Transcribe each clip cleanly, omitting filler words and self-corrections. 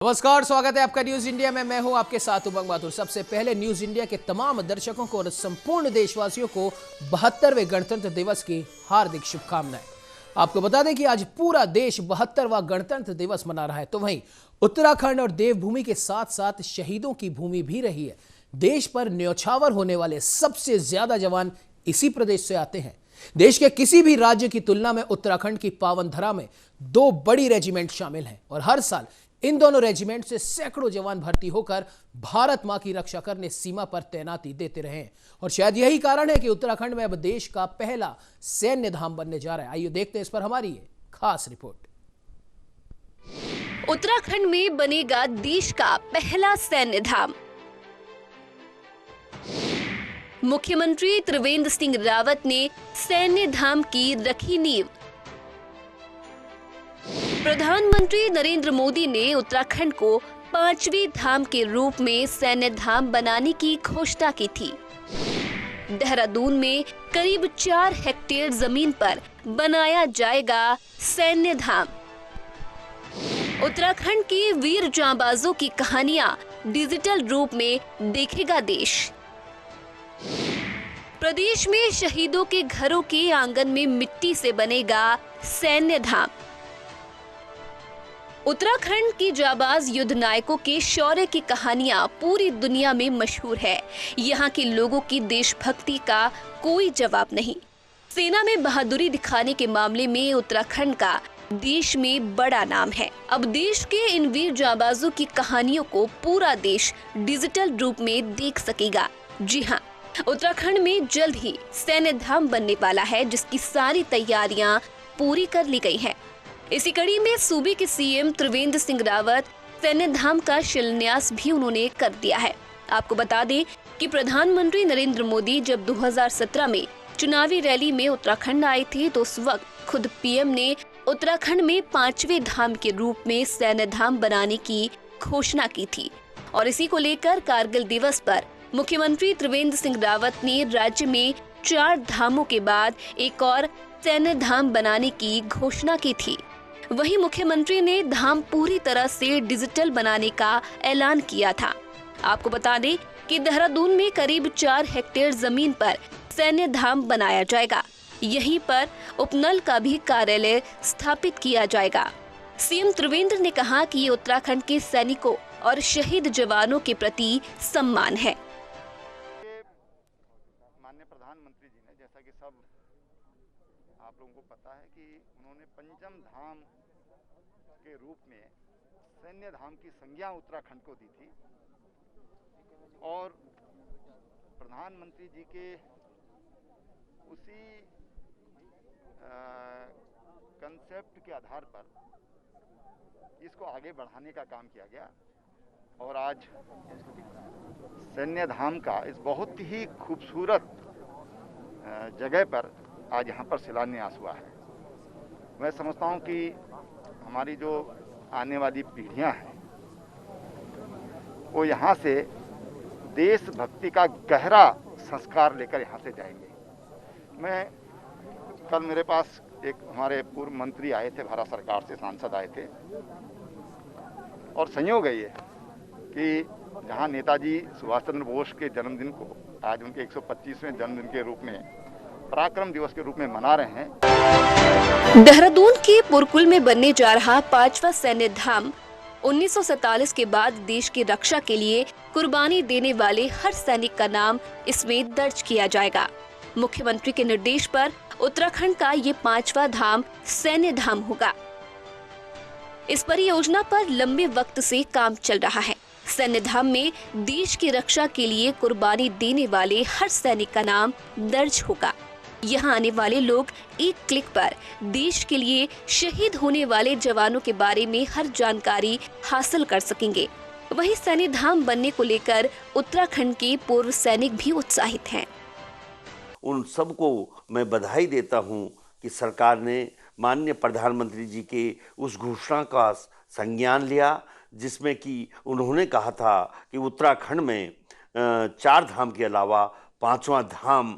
नमस्कार, स्वागत है आपका न्यूज इंडिया में। मैं हूं आपके साथ उमंग माथुर। सबसे पहले न्यूज इंडिया के तमाम दर्शकों को और संपूर्ण देशवासियों को 72वें गणतंत्र दिवस की हार्दिक शुभकामनाएं। आपको बता दें कि आज पूरा देश 72वां गणतंत्र दिवस मना रहा है, तो वहीं उत्तराखंड और देवभूमि के साथ साथ शहीदों की भूमि भी रही है। देश पर न्यौछावर होने वाले सबसे ज्यादा जवान इसी प्रदेश से आते हैं। देश के किसी भी राज्य की तुलना में उत्तराखंड की पावन धरा में 2 बड़ी रेजिमेंट शामिल हैं और हर साल इन दोनों रेजिमेंट से सैकड़ों जवान भर्ती होकर भारत मां की रक्षा करने सीमा पर तैनाती देते रहे हैं। और शायद यही कारण है कि उत्तराखंड में अब देश का पहला सैन्य धाम बनने जा रहा है। आइए देखते हैं इस पर हमारी ये खास रिपोर्ट। उत्तराखंड में बनेगा देश का पहला सैन्य धाम। मुख्यमंत्री त्रिवेंद्र सिंह रावत ने सैन्य धाम की रखी नींव। प्रधानमंत्री नरेंद्र मोदी ने उत्तराखंड को 5वीं धाम के रूप में सैन्य धाम बनाने की घोषणा की थी। देहरादून में करीब 4 हेक्टेयर जमीन पर बनाया जाएगा सैन्य धाम। उत्तराखंड के वीर जांबाजों की कहानियां डिजिटल रूप में देखेगा देश। प्रदेश में शहीदों के घरों के आंगन में मिट्टी से बनेगा सैन्य धाम। उत्तराखंड के जाबाज युद्ध नायकों के शौर्य की कहानियां पूरी दुनिया में मशहूर है। यहाँ के लोगों की देशभक्ति का कोई जवाब नहीं। सेना में बहादुरी दिखाने के मामले में उत्तराखंड का देश में बड़ा नाम है। अब देश के इन वीर जाबाजों की कहानियों को पूरा देश डिजिटल रूप में देख सकेगा। जी हाँ, उत्तराखंड में जल्द ही सैन्य धाम बनने वाला है, जिसकी सारी तैयारियां पूरी कर ली गई हैं। इसी कड़ी में सूबे के सीएम त्रिवेंद्र सिंह रावत सैन्य धाम का शिलान्यास भी उन्होंने कर दिया है। आपको बता दें कि प्रधानमंत्री नरेंद्र मोदी जब 2017 में चुनावी रैली में उत्तराखंड आए थे, तो उस वक्त खुद पीएम ने उत्तराखंड में 5वें धाम के रूप में सैन्य धाम बनाने की घोषणा की थी। और इसी को लेकर कारगिल दिवस पर मुख्यमंत्री त्रिवेंद्र सिंह रावत ने राज्य में 4 धामों के बाद एक और सैन्य धाम बनाने की घोषणा की थी। वहीं मुख्यमंत्री ने धाम पूरी तरह से डिजिटल बनाने का ऐलान किया था। आपको बता दें कि देहरादून में करीब 4 हेक्टेयर जमीन पर सैन्य धाम बनाया जाएगा। यहीं पर उपनल का भी कार्यालय स्थापित किया जाएगा। सीएम त्रिवेंद्र ने कहा कि ये उत्तराखंड के सैनिकों और शहीद जवानों के प्रति सम्मान है। माननीय प्रधानमंत्री जी ने, जैसा कि सब आप लोगों को पता है, कि उन्होंने 5म धाम के रूप में सैन्य धाम की संज्ञा उत्तराखंड को दी थी। और प्रधानमंत्री जी के उसी कंसेप्ट के आधार पर इसको आगे बढ़ाने का काम किया गया। और आज सैन्य धाम का इस बहुत ही खूबसूरत जगह पर आज यहाँ पर शिलान्यास हुआ है। मैं समझता हूँ कि हमारी जो आने वाली पीढ़ियाँ हैं वो यहाँ से देशभक्ति का गहरा संस्कार लेकर यहाँ से जाएंगे। कल मेरे पास एक हमारे पूर्व मंत्री आए थे, भारत सरकार से सांसद आए थे, और संयोग है ये कि जहाँ नेताजी सुभाष चंद्र बोस के जन्मदिन को आज उनके 125वें जन्मदिन के रूप में पराक्रम दिवस के रूप में मना रहे हैं। देहरादून के पुरकुल में बनने जा रहा 5वां सैन्य धाम 1947 के बाद देश की रक्षा के लिए कुर्बानी देने वाले हर सैनिक का नाम इसमें दर्ज किया जाएगा। मुख्यमंत्री के निर्देश पर उत्तराखंड का ये 5वां धाम सैन्य धाम होगा। इस परियोजना पर लंबे वक्त से काम चल रहा है। सैन्य धाम में देश की रक्षा के लिए कुर्बानी देने वाले हर सैनिक का नाम दर्ज होगा। यहाँ आने वाले लोग एक क्लिक पर देश के लिए शहीद होने वाले जवानों के बारे में हर जानकारी हासिल कर सकेंगे। वहीं सैन्य धाम बनने को लेकर उत्तराखंड के पूर्व सैनिक भी उत्साहित हैं। उन सबको मैं बधाई देता हूं कि सरकार ने माननीय प्रधानमंत्री जी के उस घोषणा का संज्ञान लिया, जिसमें कि उन्होंने कहा था कि उत्तराखंड में 4 धाम के अलावा 5वां धाम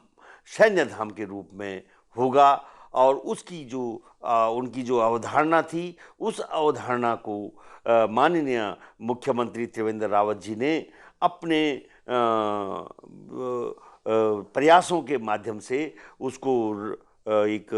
सैन्य धाम के रूप में होगा। और उसकी जो उनकी जो अवधारणा थी, उस अवधारणा को माननीय मुख्यमंत्री त्रिवेंद्र रावत जी ने अपने प्रयासों के माध्यम से उसको एक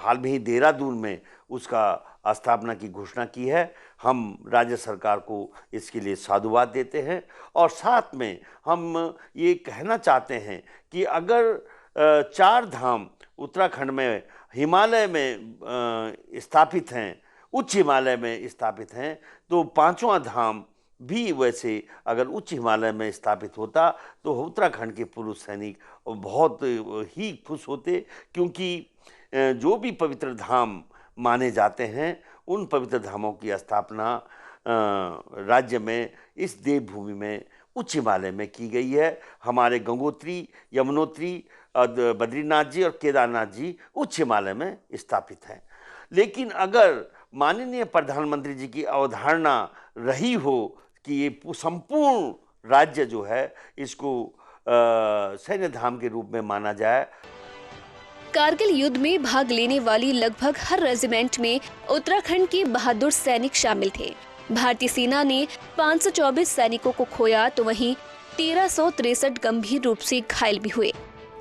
हाल में ही देहरादून में उसका स्थापना की घोषणा की है। हम राज्य सरकार को इसके लिए साधुवाद देते हैं और साथ में हम ये कहना चाहते हैं कि अगर 4 धाम उत्तराखंड में हिमालय में स्थापित हैं, उच्च हिमालय में स्थापित हैं, तो 5वां धाम भी वैसे अगर उच्च हिमालय में स्थापित होता तो उत्तराखंड के पूर्व सैनिक बहुत ही खुश होते, क्योंकि जो भी पवित्र धाम माने जाते हैं उन पवित्र धामों की स्थापना राज्य में इस देवभूमि में उच्च हिमालय में की गई है। हमारे गंगोत्री, यमुनोत्री, बद्रीनाथ जी और केदारनाथ जी उच्च हिमालय में स्थापित हैं। लेकिन अगर माननीय प्रधानमंत्री जी की अवधारणा रही हो कि ये संपूर्ण राज्य जो है इसको सैन्य धाम के रूप में माना जाए। कारगिल युद्ध में भाग लेने वाली लगभग हर रेजिमेंट में उत्तराखंड के बहादुर सैनिक शामिल थे। भारतीय सेना ने 524 सैनिकों को खोया तो वहीं 1363 गंभीर रूप से घायल भी हुए।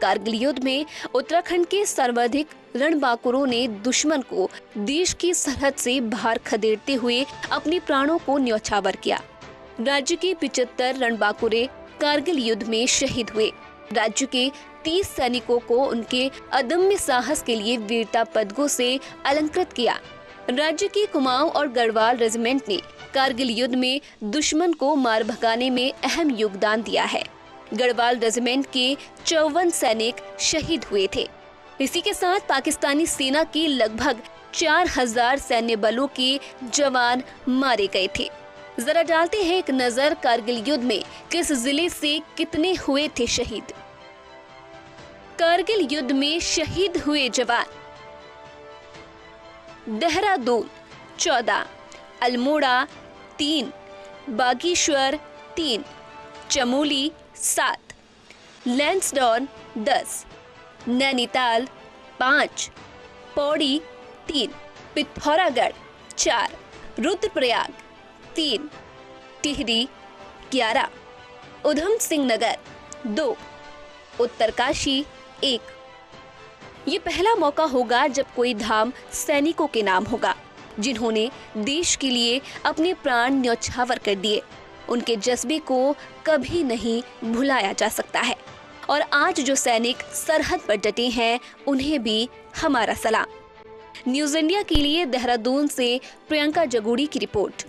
कारगिल युद्ध में उत्तराखंड के सर्वाधिक रणबांकुरों ने दुश्मन को देश की सरहद से बाहर खदेड़ते हुए अपने प्राणों को न्यौछावर किया। राज्य के 75 रणबांकुरे कारगिल युद्ध में शहीद हुए। राज्य के 30 सैनिकों को उनके अदम्य साहस के लिए वीरता पदकों से अलंकृत किया। राज्य की कुमाऊं और गढ़वाल रेजिमेंट ने कारगिल युद्ध में दुश्मन को मार भगाने में अहम योगदान दिया है। गढ़वाल रेजिमेंट के 54 सैनिक शहीद हुए थे। इसी के साथ पाकिस्तानी सेना के लगभग 4000 सैन्य बलों के जवान मारे गए थे। जरा डालते हैं एक नजर कारगिल युद्ध में किस जिले से कितने हुए थे शहीद। कारगिल युद्ध में शहीद हुए जवान: देहरादून 14, अल्मोड़ा 3, बागेश्वर 3, चमोली 7, लैंसडॉन 10, नैनीताल 5, पौड़ी 3, पिथौरागढ़ 4, रुद्रप्रयाग 3, टिहरी 11, उधम सिंह नगर 2, उत्तरकाशी 1। ये पहला मौका होगा जब कोई धाम सैनिकों के नाम होगा जिन्होंने देश के लिए अपने प्राण न्यौछावर कर दिए। उनके जज्बे को कभी नहीं भुलाया जा सकता है और आज जो सैनिक सरहद पर डटे हैं उन्हें भी हमारा सलाम। न्यूज़ इंडिया के लिए देहरादून से प्रियंका जगूड़ी की रिपोर्ट।